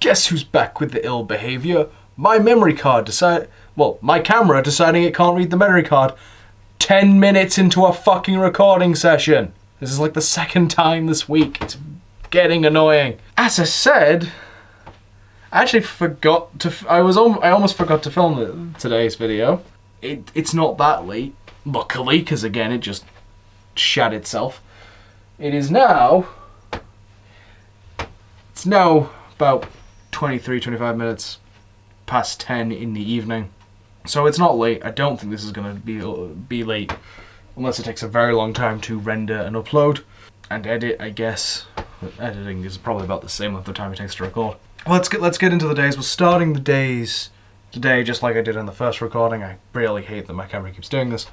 Guess who's back with the ill behaviour? My memory card my camera deciding it can't read the memory card 10 minutes into a fucking recording session. This is like the second time this week. It's getting annoying. As I said, I actually forgot to, I almost forgot to film today's video. It's not that late, luckily, because again, it just shat itself. It's now about 25 minutes past 10 in the evening. So it's not late. I don't think this is going to be late unless it takes a very long time to render and upload and edit, I guess. Editing is probably about the same length of time it takes to record. Well, let's get into the days. We're starting the days today just like I did in the first recording. I really hate that my camera keeps doing this.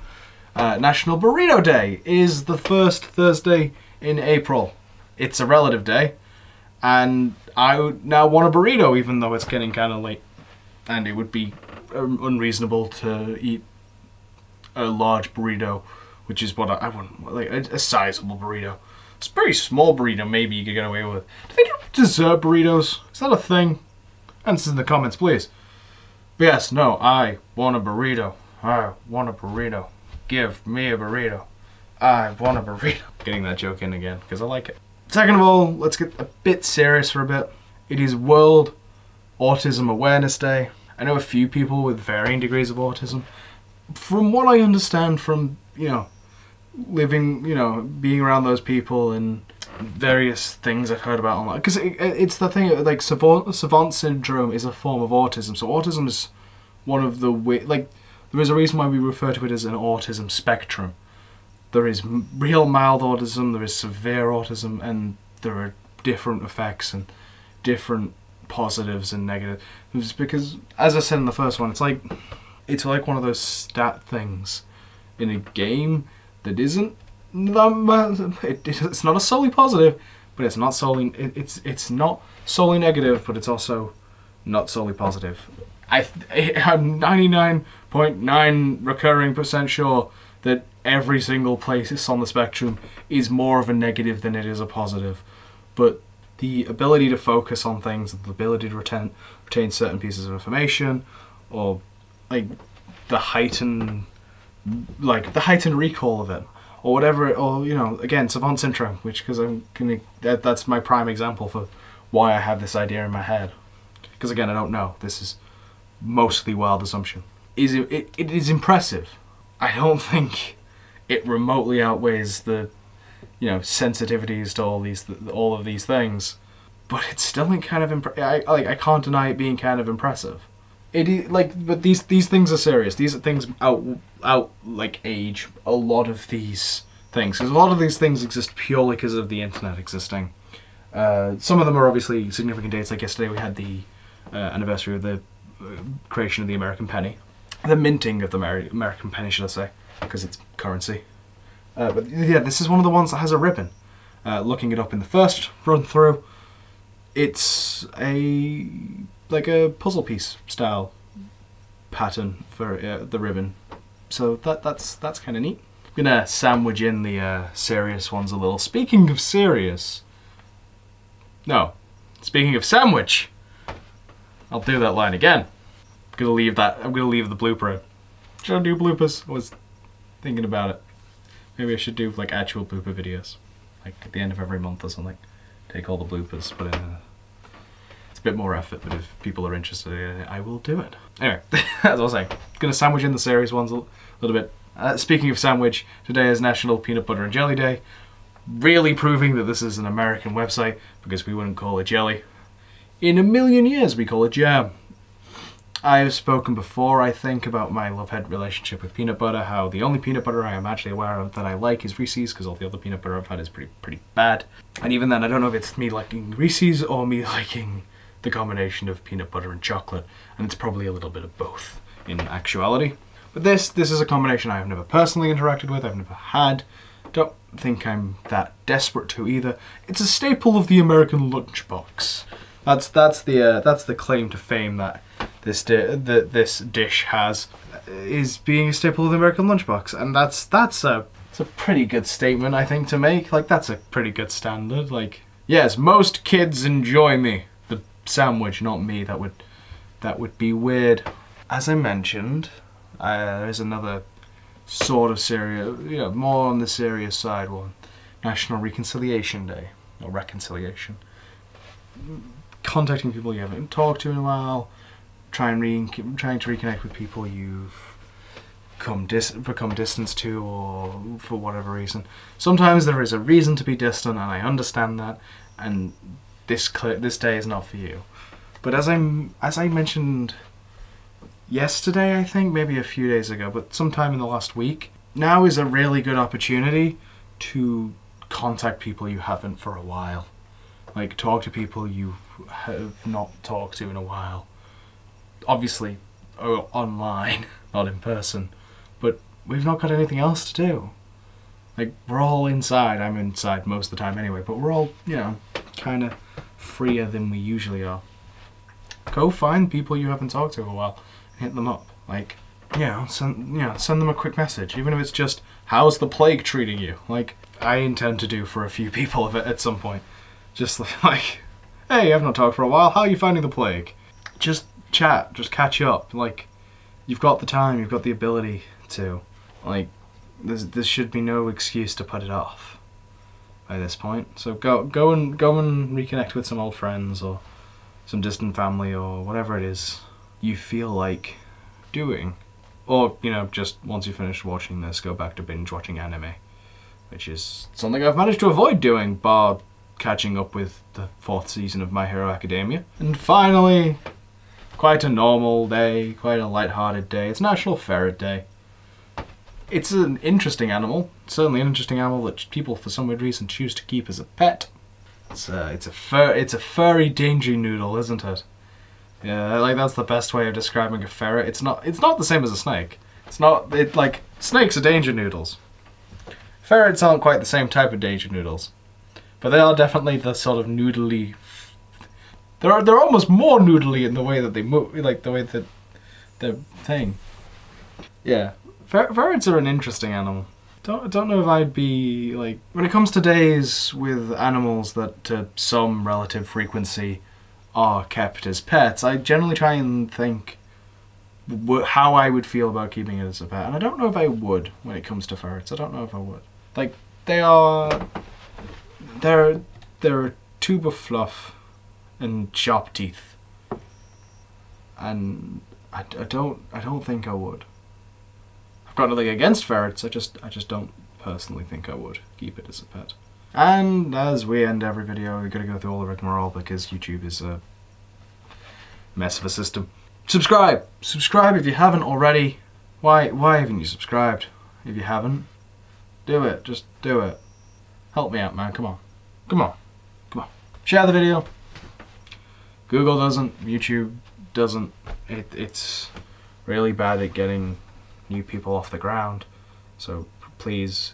National Burrito Day is the first Thursday in April. It's a relative day, and I now want a burrito even though it's getting kind of late. And it would be unreasonable to eat a large burrito, which is what I want, like a sizable burrito. It's a very small burrito, maybe you could get away with. Do they do dessert burritos? Is that a thing? Answers in the comments, please. But yes, no, I want a burrito. I want a burrito. Give me a burrito. I want a burrito. Getting that joke in again, because I like it. Second of all, let's get a bit serious for a bit. It is World Autism Awareness Day. I know a few people with varying degrees of autism. From what I understand from, living, being around those people and various things I've heard about online. Because it's the thing, like, savant syndrome is a form of autism. So autism is one of the there is a reason why we refer to it as an autism spectrum. There is real mild autism, there is severe autism, and there are different effects and different positives and negatives. Because, as I said in the first one, it's like one of those stat things in a game that isn't it's not a solely positive, but it's not solely it's not solely negative, but it's also not solely positive. I'm 99.9 recurring % sure that every single place on the spectrum is more of a negative than it is a positive, but the ability to focus on things, the ability to retain certain pieces of information, or like the heightened recall of it, or whatever, or again, savant syndrome, which that's my prime example for why I have this idea in my head. Because again, I don't know. This is mostly wild assumption. It is impressive. I don't think it remotely outweighs the sensitivities to all of these things, but it's still kind of I can't deny it being kind of impressive. It is but these things are serious. These things age a lot of these things, because a lot of these things exist purely because of the internet existing. Some of them are obviously significant dates. Like yesterday, we had the anniversary of the creation of the American penny, the minting of the American penny, should I say, because it's currency. But yeah, this is one of the ones that has a ribbon. Looking it up in the first run through, it's a puzzle piece style pattern for the ribbon. So that's kind of neat. I'm gonna sandwich in the serious ones a little. Speaking of sandwich, I'll do that line again. I'm gonna leave the blooper in. Should I do bloopers? I was thinking about it. Maybe I should do actual blooper videos, like at the end of every month or something. Take all the bloopers, put in. It's a bit more effort, but if people are interested in it, I will do it. Anyway, as I was saying, gonna sandwich in the serious ones a little bit. Speaking of sandwich, today is National Peanut Butter and Jelly Day. Really proving that this is an American website, because we wouldn't call it jelly. In a million years, we call it jam. I have spoken before, I think, about my love-hate relationship with peanut butter, how the only peanut butter I am actually aware of that I like is Reese's, because all the other peanut butter I've had is pretty bad. And even then, I don't know if it's me liking Reese's or me liking the combination of peanut butter and chocolate, and it's probably a little bit of both in actuality. But this is a combination I have never personally interacted with, I've never had. Don't think I'm that desperate to either. It's a staple of the American lunchbox. That's the claim to fame that this dish has, is being a staple of the American lunchbox, and that's a pretty good statement, I think, to make. That's a pretty good standard. Yes, most kids enjoy me. The sandwich, not me. That would be weird. As I mentioned, there's another sort of serious, more on the serious side one. National Reconciliation Day, or Reconciliation. Contacting people you haven't talked to in a while, trying to reconnect with people you've become distant to, or for whatever reason. Sometimes there is a reason to be distant, and I understand that, and this day is not for you. But as I mentioned yesterday, I think, maybe a few days ago, but sometime in the last week, now is a really good opportunity to contact people you haven't for a while. Like, talk to people you have not talked to in a while. Obviously, online, not in person. But we've not got anything else to do. Like, we're all inside. I'm inside most of the time anyway, but we're all, kind of freer than we usually are. Go find people you haven't talked to in a while and hit them up. Like, send them a quick message, even if it's just, how's the plague treating you? Like, I intend to do for a few people of it at some point. Just like, hey, I've not talked for a while, how are you finding the plague? Just chat, just catch up. Like, you've got the time, you've got the ability to. Like, there should be no excuse to put it off by this point. So go and reconnect with some old friends or some distant family or whatever it is you feel like doing. Or, just once you finish watching this, go back to binge watching anime, which is something I've managed to avoid doing, bar catching up with the 4th season of My Hero Academia. And finally, quite a normal day, quite a light-hearted day. It's National Ferret Day. It's an interesting animal. Certainly an interesting animal that people, for some weird reason, choose to keep as a pet. It's a furry danger noodle, isn't it? Yeah, like, that's the best way of describing a ferret. It's not the same as a snake. Snakes are danger noodles. Ferrets aren't quite the same type of danger noodles, but they are definitely the sort of noodly. They're almost more noodly in the way that they move, like the way that they're thing. Yeah, ferrets are an interesting animal. Don't know if I'd be like, when it comes to days with animals that to some relative frequency are kept as pets, I generally try and think how I would feel about keeping it as a pet, and I don't know if I would when it comes to ferrets. I don't know if I would. Like, they're a tube of fluff and sharp teeth, and I don't think I would. I've got nothing against ferrets. I just don't personally think I would keep it as a pet. And as we end every video, we're gonna go through all the rigmarole because YouTube is a mess of a system. Subscribe if you haven't already. Why haven't you subscribed? If you haven't, do it. Just do it. Help me out, man. Come on. Share the video. Google doesn't. YouTube doesn't. It's really bad at getting new people off the ground. So please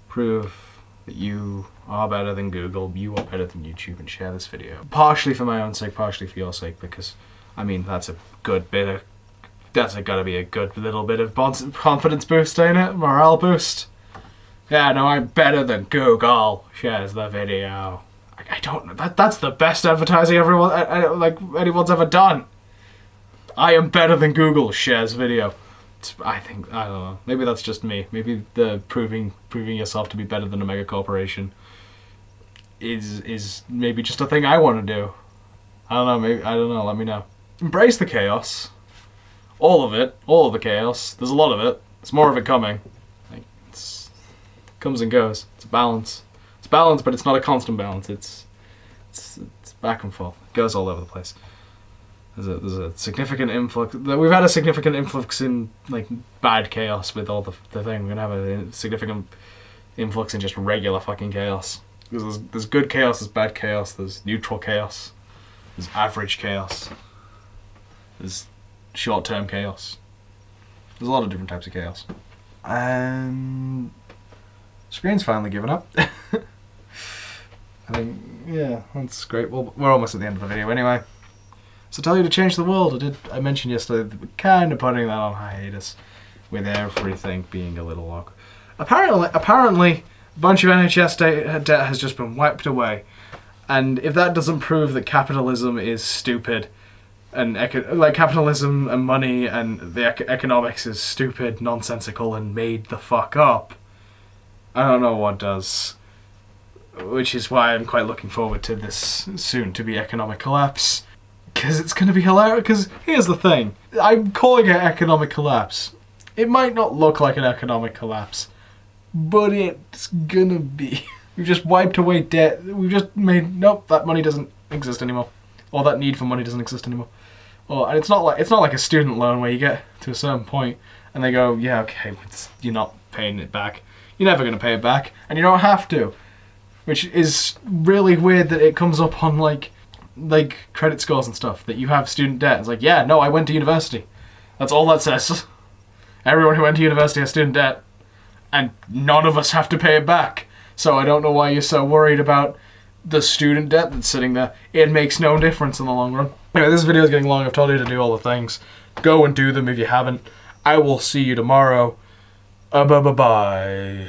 prove that you are better than Google, you are better than YouTube, and share this video. Partially for my own sake, partially for your sake, because, I mean, that's gotta be a good little bit of confidence boost, ain't it? Morale boost. Yeah, no, I'm better than Google. Shares the video. I don't know. That's the best advertising anyone's ever done. I am better than Google. Shares video. I don't know. Maybe that's just me. Maybe the proving yourself to be better than a mega corporation is maybe just a thing I want to do. I don't know. Let me know. Embrace the chaos. All of it. All of the chaos. There's a lot of it. There's more of it coming. Like, it comes and goes. It's a balance. It's balance, but it's not a constant balance. It's back and forth. It goes all over the place. There's a significant influx. We've had a significant influx in like bad chaos with all the thing. We're gonna have a significant influx in just regular fucking chaos. There's good chaos, there's bad chaos, there's neutral chaos, there's average chaos, there's short-term chaos. There's a lot of different types of chaos. Screen's finally given up. I think, yeah, that's great. Well, we're almost at the end of the video anyway. So tell you to change the world. I mentioned yesterday that we're kind of putting that on hiatus with everything being a little awkward. Apparently, a bunch of NHS debt has just been wiped away. And if that doesn't prove that capitalism is stupid, and capitalism and money and the economics is stupid, nonsensical, and made the fuck up, I don't know what does. Which is why I'm quite looking forward to this soon-to-be economic collapse. Because it's going to be hilarious. Because here's the thing. I'm calling it economic collapse. It might not look like an economic collapse, but it's gonna be. We've just wiped away debt. We've just made... Nope, that money doesn't exist anymore. Or that need for money doesn't exist anymore. And it's not like a student loan where you get to a certain point and they go, yeah, okay, you're not paying it back. You're never going to pay it back, and you don't have to. Which is really weird that it comes up on like credit scores and stuff, that you have student debt. It's like, yeah, no, I went to university. That's all that says. Everyone who went to university has student debt, and none of us have to pay it back. So I don't know why you're so worried about the student debt that's sitting there. It makes no difference in the long run. Anyway, this video is getting long. I've told you to do all the things. Go and do them if you haven't. I will see you tomorrow. Bye-bye.